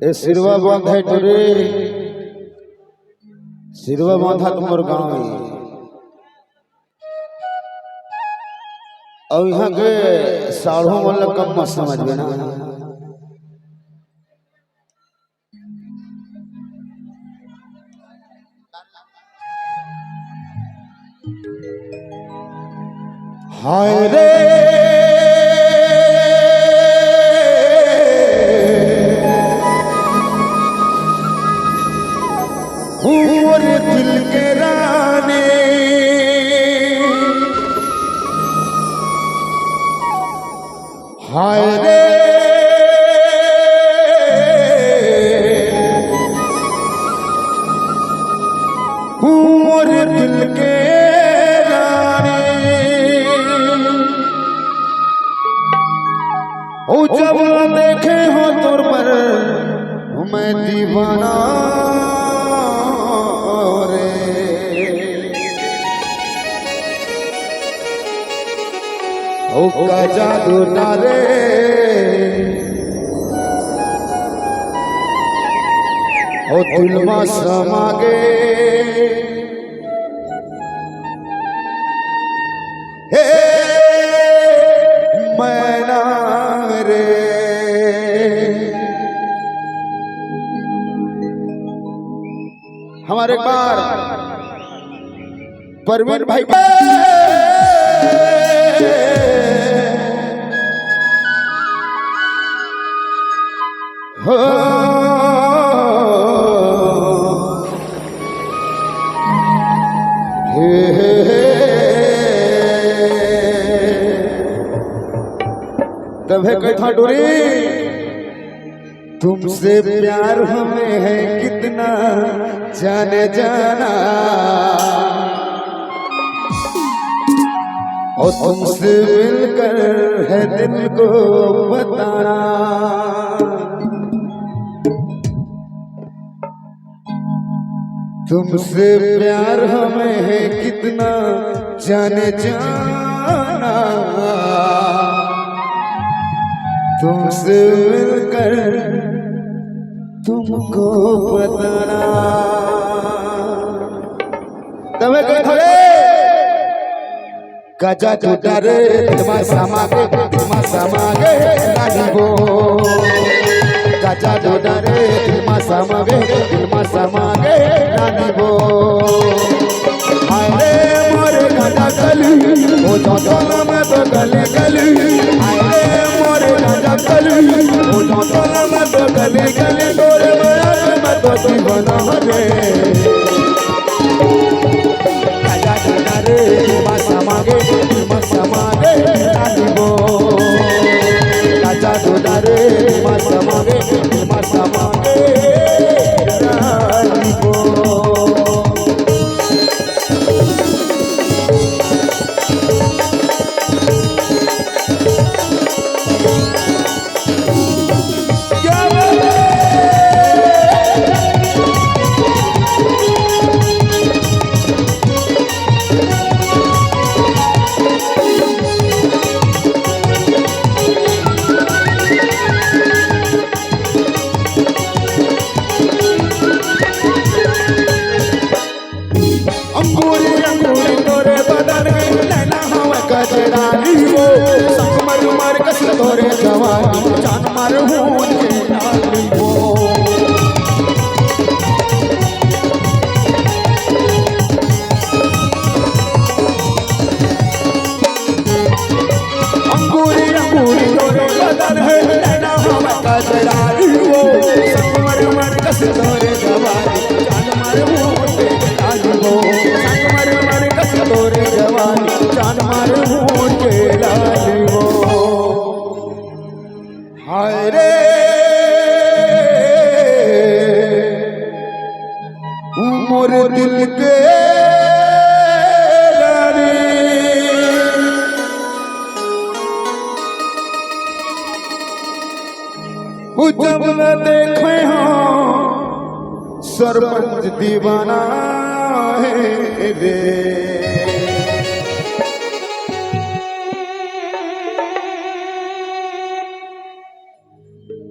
ए सिरवा बांधा टोरे सिरवा बांधा तुम्हार गाँव और यहाँ के साढ़ों वाला कब मत समझ में ना हाय रे मोरे दिल के राने हाय रे मोरे दिल के राने ओ जब देखे हो तोर पर मैं दीवाना का जादू डाले ओ दिल में समा गे हे मैना रे हमारे एक बार परवीन भाई हो तब है कथा डोरी तुमसे प्यार हमें है कितना जाने जाना और तुमसे मिलकर है दिल को बताना तुमसे प्यार हमें है कितना जाने जाना तुमसे मिलकर तुमको बताना तब थोड़े गजा टूटा रे दिलमा समागे नानी वो गजा टूटा रे दिलमा समागे नानी वो हाय मोरे गजा गली ओ जोतोला में तो गले गली हाय मोरे गजा गली ओ जोतोला में तो गले गली तोरे में तो दीवाना रे गजा टूटा रे दिलमा समागे नानी वो गजा टूटा रे दिलमा समागे नानी वो तोरे जवानी जान मार हूँ नानी वो अंगूरी तोरे बदन है नैना हवा का जरारी वो संगमर मर कस तोरे जवानी जान मार हूँ नानी वो संगमर मर कस तोरे जवानी जान मार हूँ नानी वो हाय रे मोरे दिल के रानी जब न देखे हो सरपंच दीवाना है रे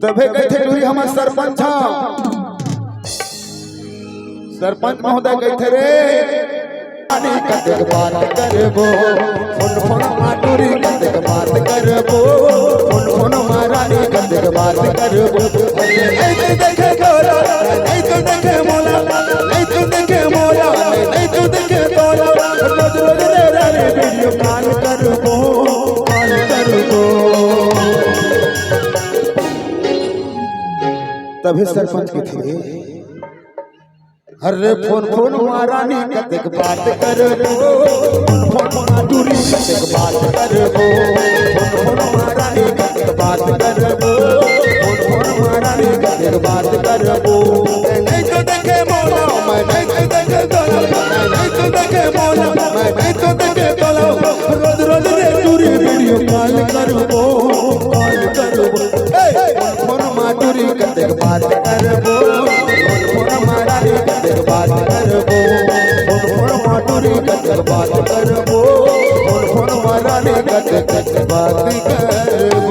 तो तबे कहते हुई हम सरपंच सरपंच महोदय कहते रे आनी कतेक बात करबो फोन माटुरी कतेक बात करबो फोन मारानी कतेक बात करबो नहीं तो देखे गोरा नहीं तो देखे मोला नहीं तो देखे मोला नहीं तो देखे गोरा रोज रोज रे वीडियो कॉल करबो तभी सरपंच के थे अरे फोन मारानी कतेक बात करबो फोन माटुरी कतेक बात करबो फोन मारानी कतेक बात करबो फोन मारानी कतेक बात करबो नहीं तो देखे मोला मैं नहीं तो देखे तोला नहीं तो देखे मोला मैं नहीं तो देखे तोला रोज रोज रे दूरी वीडियो कॉल करबो फोन माटुरी कतेक बात करबो फोन मारानी कतेक बात करबो फोन माटुरी कतेक बात करबो फोन मारानी कतेक बात करबो।